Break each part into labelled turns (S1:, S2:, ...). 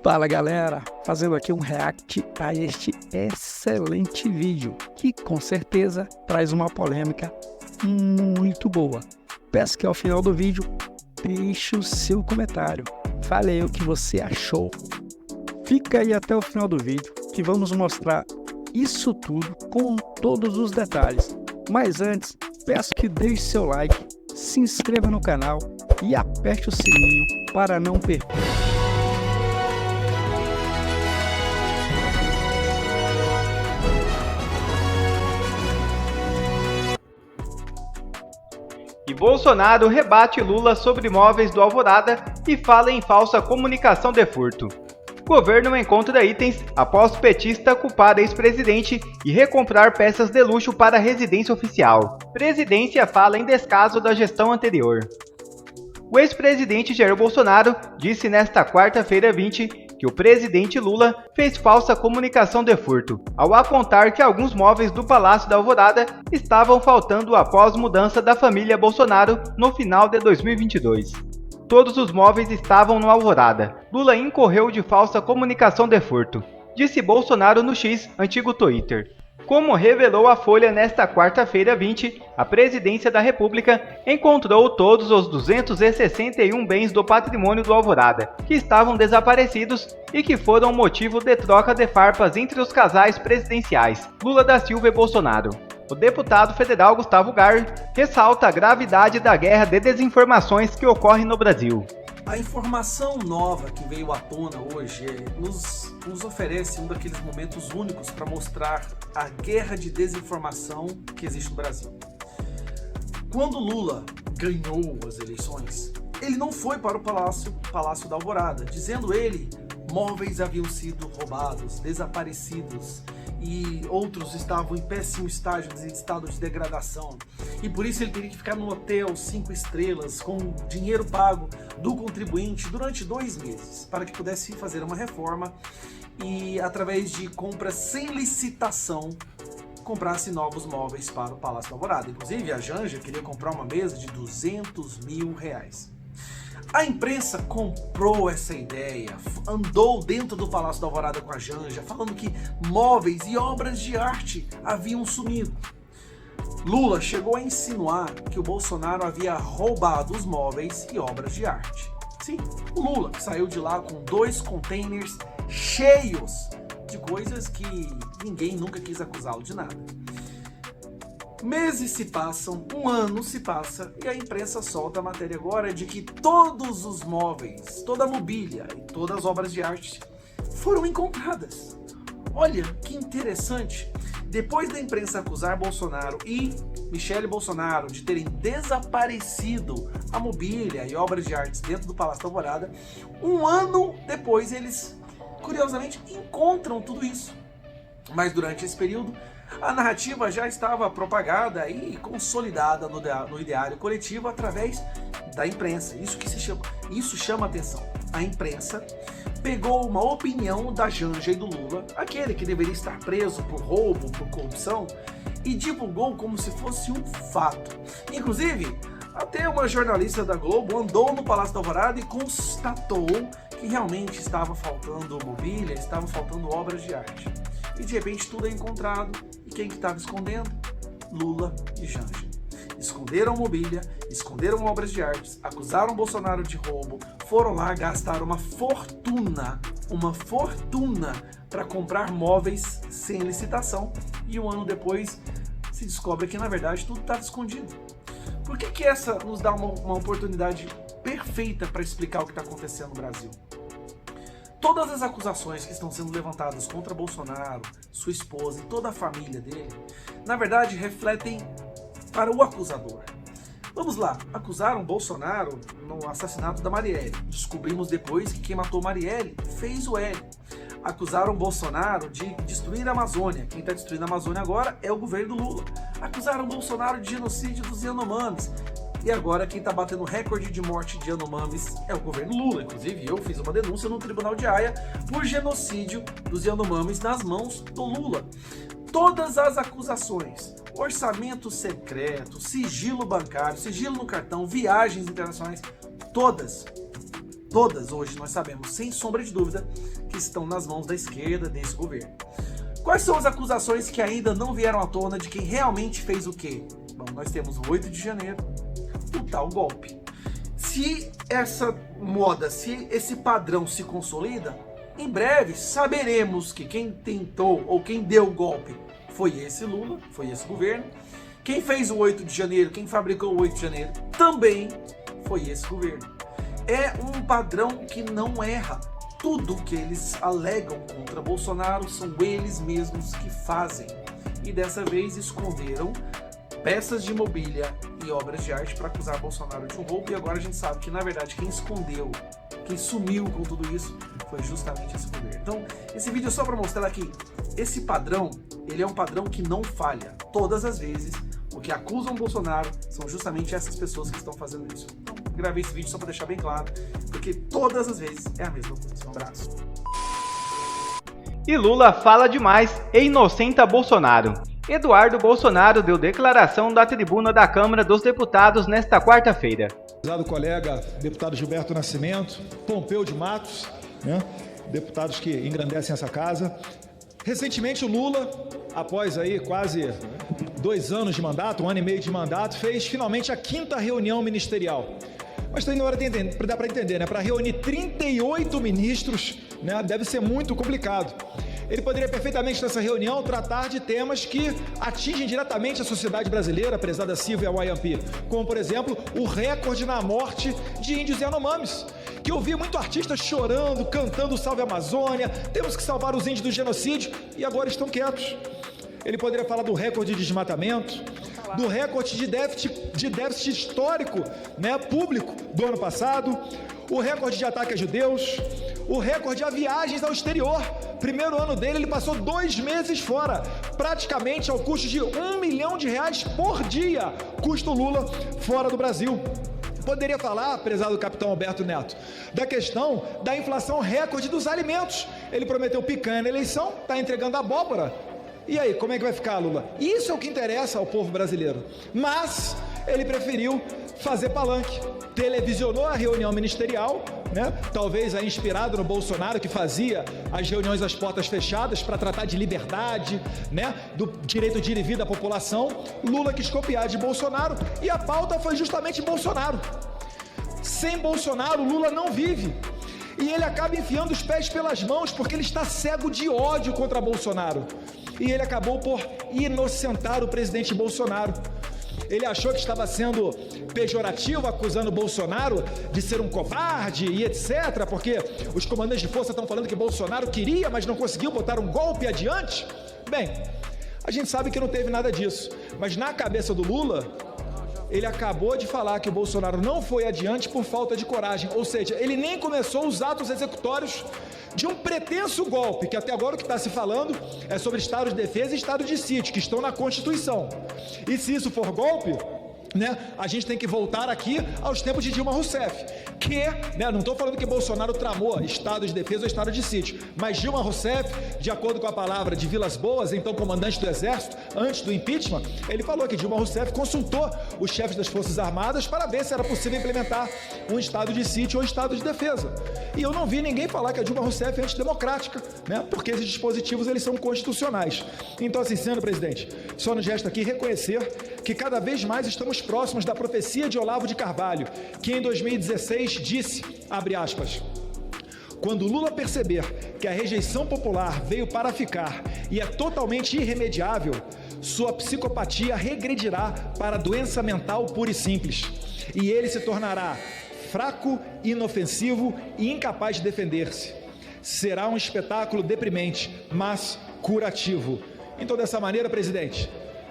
S1: Fala galera, fazendo aqui um react a este excelente vídeo, que com certeza traz uma polêmica muito boa. Peço que ao final do vídeo deixe o seu comentário, fale aí o que você achou. Fica aí até o final do vídeo que vamos mostrar isso tudo com todos os detalhes. Mas antes, peço que deixe seu like, se inscreva no canal e aperte o sininho para não perder.
S2: E Bolsonaro rebate Lula sobre imóveis do Alvorada e fala em falsa comunicação de furto. Governo encontra itens após petista culpar ex-presidente e recomprar peças de luxo para residência oficial. Presidência fala em descaso da gestão anterior. O ex-presidente Jair Bolsonaro disse nesta quarta-feira 20 que o presidente Lula fez falsa comunicação de furto, ao apontar que alguns móveis do Palácio da Alvorada estavam faltando após mudança da família Bolsonaro no final de 2022. Todos os móveis estavam no Alvorada. Lula incorreu de falsa comunicação de furto, disse Bolsonaro no X, antigo Twitter. Como revelou a Folha nesta quarta-feira 20, a Presidência da República encontrou todos os 261 bens do patrimônio do Alvorada, que estavam desaparecidos e que foram motivo de troca de farpas entre os casais presidenciais, Lula da Silva e Bolsonaro. O deputado federal Gustavo Gar ressalta a gravidade da guerra de desinformações que ocorre no Brasil.
S3: A informação nova que veio à tona hoje nos oferece um daqueles momentos únicos para mostrar a guerra de desinformação que existe no Brasil. Quando Lula ganhou as eleições, ele não foi para o Palácio da Alvorada, dizendo ele, móveis haviam sido roubados, desaparecidos, e outros estavam em péssimo estágio, em estado de degradação. E por isso ele teria que ficar no hotel 5 estrelas, com dinheiro pago do contribuinte durante 2 meses, para que pudesse fazer uma reforma e, através de compras sem licitação, comprasse novos móveis para o Palácio da Alvorada. Inclusive, a Janja queria comprar uma mesa de R$200 mil. A imprensa comprou essa ideia, andou dentro do Palácio da Alvorada com a Janja, falando que móveis e obras de arte haviam sumido. Lula chegou a insinuar que o Bolsonaro havia roubado os móveis e obras de arte. Sim, o Lula saiu de lá com 2 containers cheios de coisas que ninguém nunca quis acusá-lo de nada. Meses se passam, 1 ano se passa e a imprensa solta a matéria agora de que todos os móveis, toda a mobília e todas as obras de arte foram encontradas. Olha que interessante, depois da imprensa acusar Bolsonaro e Michele Bolsonaro de terem desaparecido a mobília e obras de arte dentro do Palácio da Alvorada, 1 ano depois eles, curiosamente, encontram tudo isso. Mas durante esse período, a narrativa já estava propagada e consolidada no ideário coletivo através da imprensa. Isso chama atenção. A imprensa pegou uma opinião da Janja e do Lula, aquele que deveria estar preso por roubo, por corrupção, e divulgou como se fosse um fato. Inclusive, até uma jornalista da Globo andou no Palácio da Alvorada e constatou que realmente estava faltando mobília, estavam faltando obras de arte. E de repente tudo é encontrado. E quem que estava escondendo? Lula e Janja. Esconderam mobília, esconderam obras de arte, acusaram Bolsonaro de roubo, foram lá gastar uma fortuna para comprar móveis sem licitação e 1 ano depois se descobre que na verdade tudo estava escondido. Por que essa nos dá uma oportunidade perfeita para explicar o que está acontecendo no Brasil? Todas as acusações que estão sendo levantadas contra Bolsonaro, sua esposa e toda a família dele, na verdade refletem para o acusador. Vamos lá, acusaram Bolsonaro no assassinato da Marielle. Descobrimos depois que quem matou Marielle fez o L. Acusaram Bolsonaro de destruir a Amazônia. Quem está destruindo a Amazônia agora é o governo do Lula. Acusaram Bolsonaro de genocídio dos Yanomamis. E agora quem está batendo recorde de morte de Yanomamis é o governo Lula. Inclusive eu fiz uma denúncia no Tribunal de Haia por genocídio dos Yanomamis nas mãos do Lula. Todas as acusações, orçamento secreto, sigilo bancário, sigilo no cartão, viagens internacionais, todas todas hoje nós sabemos, sem sombra de dúvida, que estão nas mãos da esquerda desse governo. Quais são as acusações que ainda não vieram à tona de quem realmente fez o quê? Bom, nós temos o 8 de janeiro, o tal golpe. Se essa moda, se esse padrão se consolida, em breve saberemos que quem tentou ou quem deu o golpe foi esse Lula, foi esse governo. Quem fez o 8 de janeiro, quem fabricou o 8 de janeiro, também foi esse governo. É um padrão que não erra. Tudo que eles alegam contra Bolsonaro são eles mesmos que fazem. E dessa vez esconderam peças de mobília e obras de arte para acusar Bolsonaro de um roubo. E agora a gente sabe que, na verdade, quem escondeu, quem sumiu com tudo isso, foi justamente esse governo. Então, esse vídeo é só para mostrar que esse padrão, ele é um padrão que não falha. Todas as vezes, o que acusam Bolsonaro são justamente essas pessoas que estão fazendo isso. Então, gravei esse vídeo só para deixar bem claro, porque todas as vezes é a mesma coisa. Um abraço.
S2: E Lula fala demais e inocenta Bolsonaro. Eduardo Bolsonaro deu declaração da tribuna da Câmara dos Deputados nesta quarta-feira.
S4: O colega deputado Gilberto Nascimento, Pompeu de Matos, né, deputados que engrandecem essa casa. Recentemente o Lula, após aí quase 2 anos de mandato, 1 ano e meio de mandato, fez finalmente a 5ª reunião ministerial. Mas tem hora de dá para entender, né? Para reunir 38 ministros, né, deve ser muito complicado. Ele poderia perfeitamente nessa reunião tratar de temas que atingem diretamente a sociedade brasileira, prezada Silvia Wayampi, como por exemplo o recorde na morte de índios Yanomamis, que eu vi muito artistas chorando, cantando Salve Amazônia, temos que salvar os índios do genocídio, e agora estão quietos. Ele poderia falar do recorde de desmatamento, do recorde de déficit histórico, né, público do ano passado, o recorde de ataque a judeus, o recorde a viagens ao exterior. Primeiro ano dele, ele passou 2 meses fora, praticamente ao custo de R$1 milhão por dia, custa o Lula fora do Brasil. Poderia falar, prezado capitão Alberto Neto, da questão da inflação recorde dos alimentos. Ele prometeu picanha na eleição, está entregando abóbora. E aí, como é que vai ficar, Lula? Isso é o que interessa ao povo brasileiro. Mas ele preferiu fazer palanque. Televisionou a reunião ministerial, né? Talvez aí inspirado no Bolsonaro, que fazia as reuniões às portas fechadas para tratar de liberdade, né? Do direito de ir e vir da população. Lula quis copiar de Bolsonaro e a pauta foi justamente Bolsonaro. Sem Bolsonaro, Lula não vive. E ele acaba enfiando os pés pelas mãos porque ele está cego de ódio contra Bolsonaro. E ele acabou por inocentar o presidente Bolsonaro. Ele achou que estava sendo pejorativo, acusando Bolsonaro de ser um covarde e etc., porque os comandantes de força estão falando que Bolsonaro queria, mas não conseguiu botar um golpe adiante. Bem, a gente sabe que não teve nada disso, mas na cabeça do Lula, ele acabou de falar que o Bolsonaro não foi adiante por falta de coragem, ou seja, ele nem começou os atos executórios de um pretenso golpe, que até agora o que está se falando é sobre estado de defesa e estado de sítio, que estão na Constituição. E se isso for golpe, né, a gente tem que voltar aqui aos tempos de Dilma Rousseff, que, né, não estou falando que Bolsonaro tramou estado de defesa ou estado de sítio, mas Dilma Rousseff, de acordo com a palavra de Vilas Boas, então comandante do Exército, antes do impeachment, ele falou que Dilma Rousseff consultou os chefes das Forças Armadas para ver se era possível implementar um estado de sítio ou estado de defesa. E eu não vi ninguém falar que a Dilma Rousseff é antidemocrática, né, porque esses dispositivos eles são constitucionais. Então, assim, senhor presidente, só nos resta aqui reconhecer que cada vez mais estamos próximos da profecia de Olavo de Carvalho, que em 2016 disse, abre aspas, quando Lula perceber que a rejeição popular veio para ficar e é totalmente irremediável, sua psicopatia regredirá para doença mental pura e simples, e ele se tornará fraco, inofensivo e incapaz de defender-se. Será um espetáculo deprimente, mas curativo. Então, dessa maneira, presidente,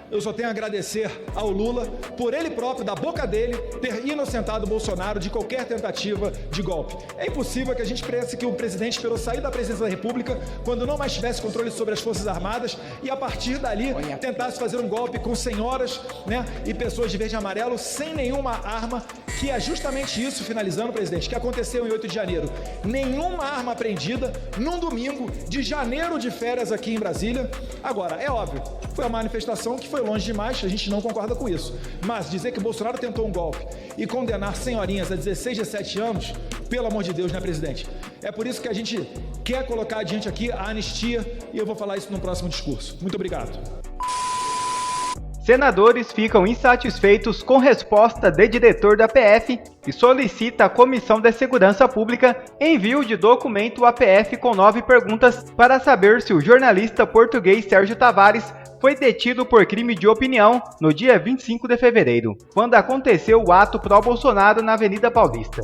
S4: eu só tenho a agradecer ao Lula por ele próprio, da boca dele, ter inocentado o Bolsonaro de qualquer tentativa de golpe. É impossível que a gente pense que o presidente esperou sair da presidência da República quando não mais tivesse controle sobre as Forças Armadas e a partir dali tentasse fazer um golpe com senhoras, né, e pessoas de verde e amarelo sem nenhuma arma, que é justamente isso, finalizando, presidente, que aconteceu em 8 de janeiro. Nenhuma arma apreendida num domingo de janeiro de férias aqui em Brasília. Agora, é óbvio, foi uma manifestação que foi longe demais, a gente não concorda com isso. Mas dizer que Bolsonaro tentou um golpe e condenar senhorinhas a 16, 17 anos, Pelo amor de Deus, né, presidente? É por isso que a gente quer colocar adiante aqui a anistia e eu vou falar isso no próximo discurso. Muito obrigado.
S2: Senadores ficam insatisfeitos com resposta de diretor da PF e solicita à Comissão de Segurança Pública envio de documento à PF com 9 perguntas para saber se o jornalista português Sérgio Tavares foi detido por crime de opinião no dia 25 de fevereiro, quando aconteceu o ato pró-Bolsonaro na Avenida Paulista.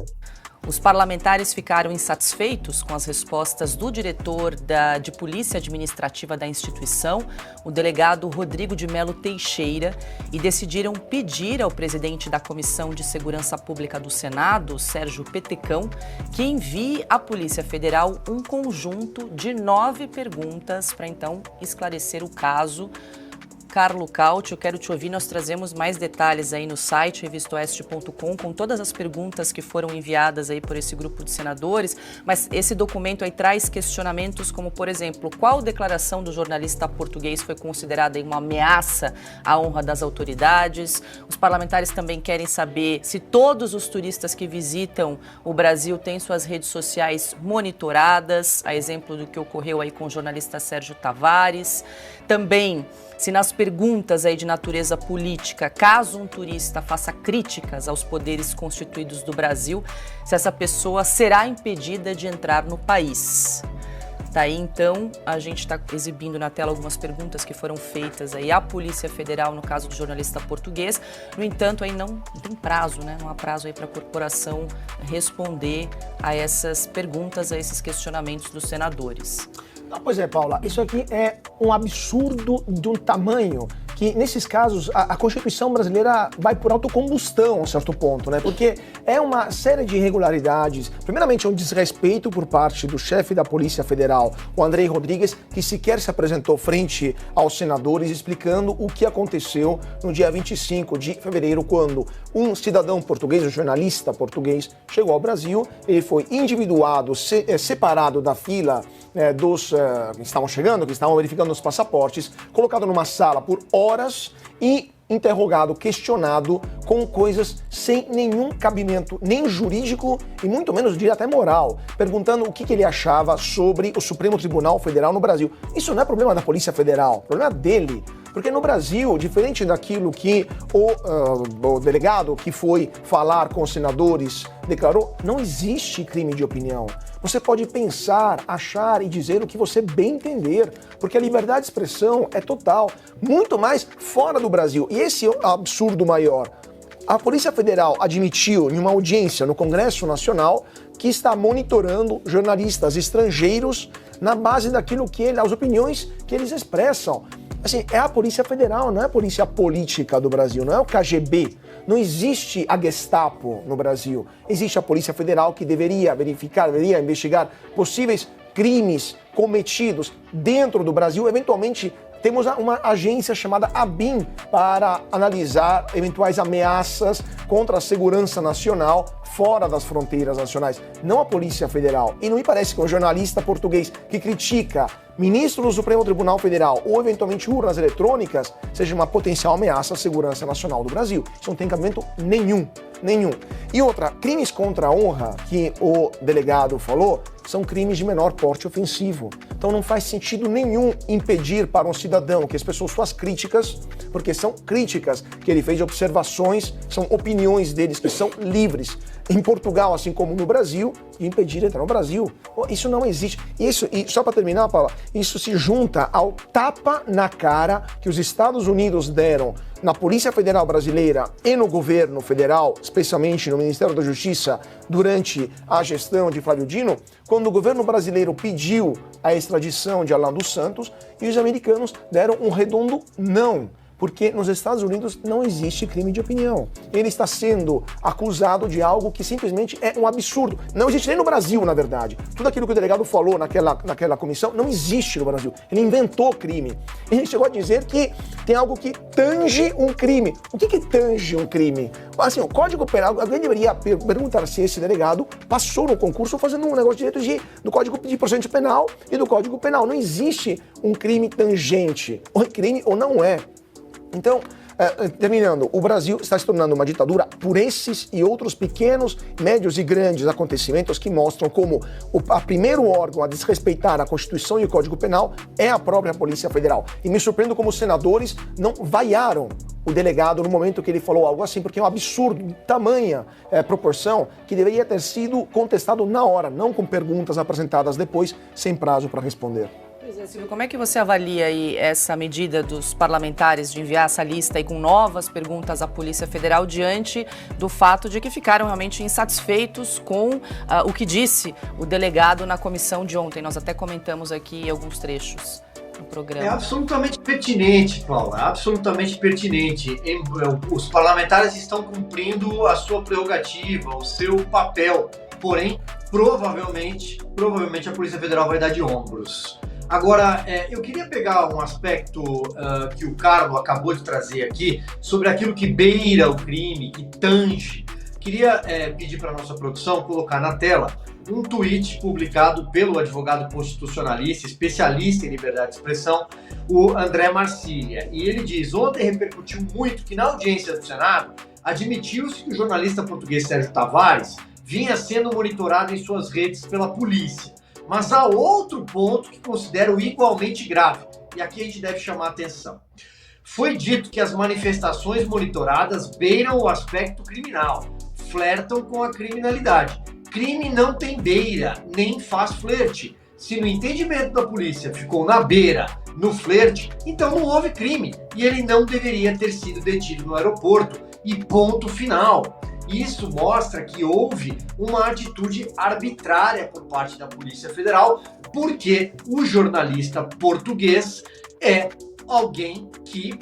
S5: Os parlamentares ficaram insatisfeitos com as respostas do diretor de Polícia Administrativa da instituição, o delegado Rodrigo de Melo Teixeira, e decidiram pedir ao presidente da Comissão de Segurança Pública do Senado, Sérgio Petecão, que envie à Polícia Federal um conjunto de 9 perguntas para então esclarecer o caso. Carlo Cauti, eu quero te ouvir, nós trazemos mais detalhes aí no site revistaoeste.com com todas as perguntas que foram enviadas aí por esse grupo de senadores, mas esse documento aí traz questionamentos como, por exemplo, qual declaração do jornalista português foi considerada uma ameaça à honra das autoridades? Os parlamentares também querem saber se todos os turistas que visitam o Brasil têm suas redes sociais monitoradas, a exemplo do que ocorreu aí com o jornalista Sérgio Tavares. Também se nas perguntas aí de natureza política, caso um turista faça críticas aos poderes constituídos do Brasil, se essa pessoa será impedida de entrar no país. Daí, então, a gente está exibindo na tela algumas perguntas que foram feitas aí à Polícia Federal, no caso do jornalista português. No entanto, aí não tem prazo, né? Não há prazo aí para a corporação responder a essas perguntas, a esses questionamentos dos senadores.
S6: Pois é, Paula, isso aqui é um absurdo de um tamanho que, nesses casos, a Constituição brasileira vai por autocombustão a certo ponto, né? Porque é uma série de irregularidades. Primeiramente, é um desrespeito por parte do chefe da Polícia Federal, o Andrei Rodrigues, que sequer se apresentou frente aos senadores explicando o que aconteceu no dia 25 de fevereiro, quando um cidadão português, um jornalista português, chegou ao Brasil, ele foi individuado, separado da fila dos que estavam chegando, que estavam verificando os passaportes, colocado numa sala por horas e interrogado, questionado com coisas sem nenhum cabimento, nem jurídico e muito menos, diria, até moral, perguntando o que ele achava sobre o Supremo Tribunal Federal no Brasil. Isso não é problema da Polícia Federal, é problema dele. Porque no Brasil, diferente daquilo que o delegado que foi falar com os senadores declarou, não existe crime de opinião. Você pode pensar, achar e dizer o que você bem entender, porque a liberdade de expressão é total, muito mais fora do Brasil. E esse é o absurdo maior. A Polícia Federal admitiu em uma audiência no Congresso Nacional que está monitorando jornalistas estrangeiros na base daquilo que as opiniões que eles expressam. Assim, é a Polícia Federal, não é a polícia política do Brasil, não é o KGB. Não existe a Gestapo no Brasil. Existe a Polícia Federal que deveria verificar, deveria investigar possíveis crimes cometidos dentro do Brasil. Eventualmente, temos uma agência chamada ABIN para analisar eventuais ameaças contra a segurança nacional fora das fronteiras nacionais, não a Polícia Federal. E não me parece que um jornalista português que critica ministro do Supremo Tribunal Federal ou eventualmente urnas eletrônicas seja uma potencial ameaça à segurança nacional do Brasil. Isso não tem cabimento nenhum. E outra, crimes contra a honra que o delegado falou são crimes de menor porte ofensivo. Então não faz sentido nenhum impedir para um cidadão que expressou suas críticas, porque são críticas que ele fez, observações, são opiniões deles que são livres. Em Portugal, assim como no Brasil, e impedir de entrar no Brasil. Isso não existe. Isso, e só para terminar, Paula, isso se junta ao tapa na cara que os Estados Unidos deram na Polícia Federal Brasileira e no governo federal, especialmente no Ministério da Justiça, durante a gestão de Flávio Dino, quando o governo brasileiro pediu a extradição de Alan dos Santos e os americanos deram um redondo não. Porque nos Estados Unidos não existe crime de opinião. Ele está sendo acusado de algo que simplesmente é um absurdo. Não existe nem no Brasil, na verdade. Tudo aquilo que o delegado falou naquela comissão não existe no Brasil. Ele inventou crime. Ele chegou a dizer que tem algo que tange um crime. O que tange um crime? Assim, o Código Penal, alguém deveria perguntar se esse delegado passou no concurso fazendo um negócio de direito do Código de Procedimento Penal e do Código Penal. Não existe um crime tangente. Ou é crime ou não é. Então, terminando, o Brasil está se tornando uma ditadura por esses e outros pequenos, médios e grandes acontecimentos que mostram como o primeiro órgão a desrespeitar a Constituição e o Código Penal é a própria Polícia Federal. E me surpreendo como os senadores não vaiaram o delegado no momento que ele falou algo assim, porque é um absurdo de tamanha proporção que deveria ter sido contestado na hora, não com perguntas apresentadas depois, sem prazo para responder.
S5: Pois é, Silvio, como é que você avalia aí essa medida dos parlamentares de enviar essa lista aí com novas perguntas à Polícia Federal diante do fato de que ficaram realmente insatisfeitos com o que disse o delegado na comissão de ontem? Nós até comentamos aqui alguns trechos no programa.
S7: É absolutamente pertinente, Paula, absolutamente pertinente. Os parlamentares estão cumprindo a sua prerrogativa, o seu papel, porém, provavelmente a Polícia Federal vai dar de ombros. Agora, eu queria pegar um aspecto que o Carlos acabou de trazer aqui, sobre aquilo que beira o crime, que tange. Queria pedir para a nossa produção colocar na tela um tweet publicado pelo advogado constitucionalista, especialista em liberdade de expressão, o André Marcília. E ele diz: ontem repercutiu muito que na audiência do Senado admitiu-se que o jornalista português Sérgio Tavares vinha sendo monitorado em suas redes pela polícia. Mas há outro ponto que considero igualmente grave, e aqui a gente deve chamar a atenção. Foi dito que as manifestações monitoradas beiram o aspecto criminal, flertam com a criminalidade. Crime não tem beira, nem faz flerte. Se no entendimento da polícia ficou na beira, no flerte, então não houve crime e ele não deveria ter sido detido no aeroporto. E ponto final. Isso mostra que houve uma atitude arbitrária por parte da Polícia Federal, porque o jornalista português é alguém que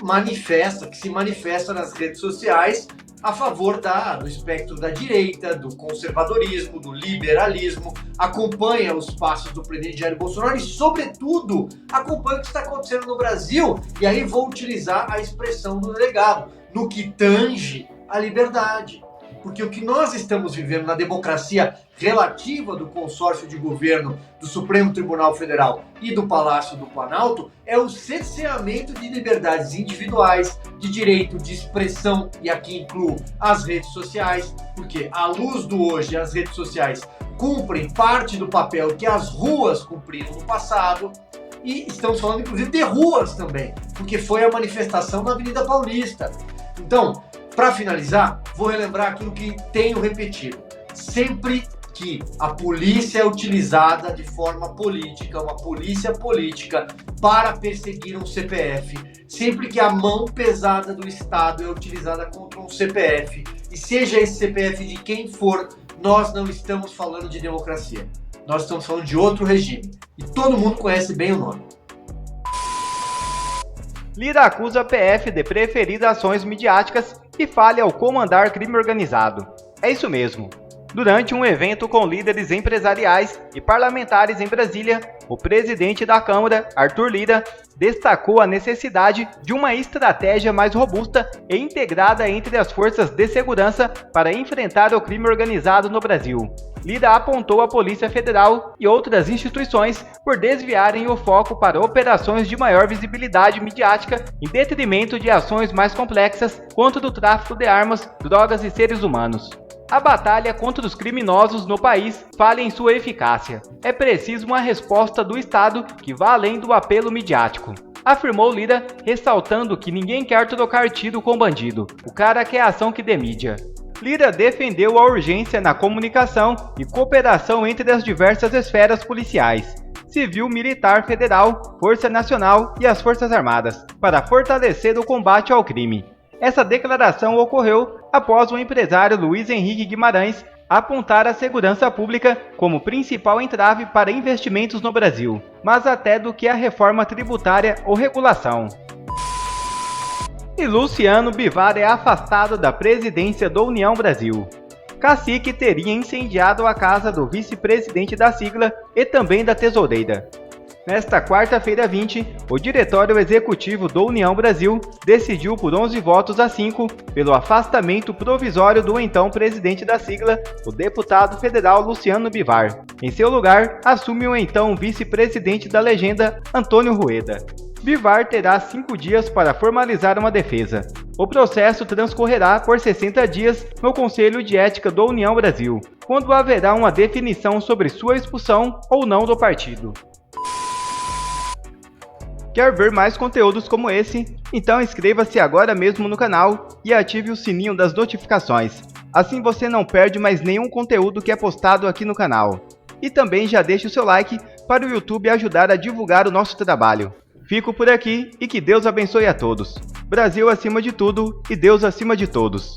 S7: se manifesta nas redes sociais a favor do espectro da direita, do conservadorismo, do liberalismo, acompanha os passos do presidente Jair Bolsonaro e, sobretudo, acompanha o que está acontecendo no Brasil. E aí vou utilizar a expressão do delegado, no que tange a liberdade. Porque o que nós estamos vivendo na democracia relativa do consórcio de governo do Supremo Tribunal Federal e do Palácio do Planalto é o cerceamento de liberdades individuais, de direito de expressão, e aqui incluo as redes sociais, porque à luz do hoje as redes sociais cumprem parte do papel que as ruas cumpriram no passado. E estamos falando inclusive de ruas também, porque foi a manifestação na Avenida Paulista. Então, para finalizar, vou relembrar aquilo que tenho repetido. Sempre que a polícia é utilizada de forma política, uma polícia política, para perseguir um CPF, sempre que a mão pesada do Estado é utilizada contra um CPF, e seja esse CPF de quem for, nós não estamos falando de democracia. Nós estamos falando de outro regime. E todo mundo conhece bem o nome.
S2: Lira acusa a PF de preferir ações midiáticas e falha ao comandar crime organizado. É isso mesmo. Durante um evento com líderes empresariais e parlamentares em Brasília, o presidente da Câmara, Arthur Lira, destacou a necessidade de uma estratégia mais robusta e integrada entre as forças de segurança para enfrentar o crime organizado no Brasil. Lira apontou a Polícia Federal e outras instituições por desviarem o foco para operações de maior visibilidade midiática em detrimento de ações mais complexas contra o tráfico de armas, drogas e seres humanos. A batalha contra os criminosos no país falha em sua eficácia. É preciso uma resposta do Estado que vá além do apelo midiático, afirmou Lira, ressaltando que ninguém quer trocar tiro com bandido. O cara quer ação que dê mídia. Lira defendeu a urgência na comunicação e cooperação entre as diversas esferas policiais, civil, militar, federal, Força Nacional e as Forças Armadas, para fortalecer o combate ao crime. Essa declaração ocorreu após o empresário Luiz Henrique Guimarães apontar a segurança pública como principal entrave para investimentos no Brasil, mais até do que a reforma tributária ou regulação. E Luciano Bivar é afastado da presidência do União Brasil. Cacique teria incendiado a casa do vice-presidente da sigla e também da tesoureira. Nesta quarta-feira 20, o Diretório Executivo do União Brasil decidiu por 11 votos a 5 pelo afastamento provisório do então presidente da sigla, o deputado federal Luciano Bivar. Em seu lugar, assume o então vice-presidente da legenda, Antônio Rueda. Bivar terá 5 dias para formalizar uma defesa. O processo transcorrerá por 60 dias no Conselho de Ética da União Brasil, quando haverá uma definição sobre sua expulsão ou não do partido. Quer ver mais conteúdos como esse? Então inscreva-se agora mesmo no canal e ative o sininho das notificações. Assim você não perde mais nenhum conteúdo que é postado aqui no canal. E também já deixe o seu like para o YouTube ajudar a divulgar o nosso trabalho. Fico por aqui e que Deus abençoe a todos. Brasil acima de tudo e Deus acima de todos.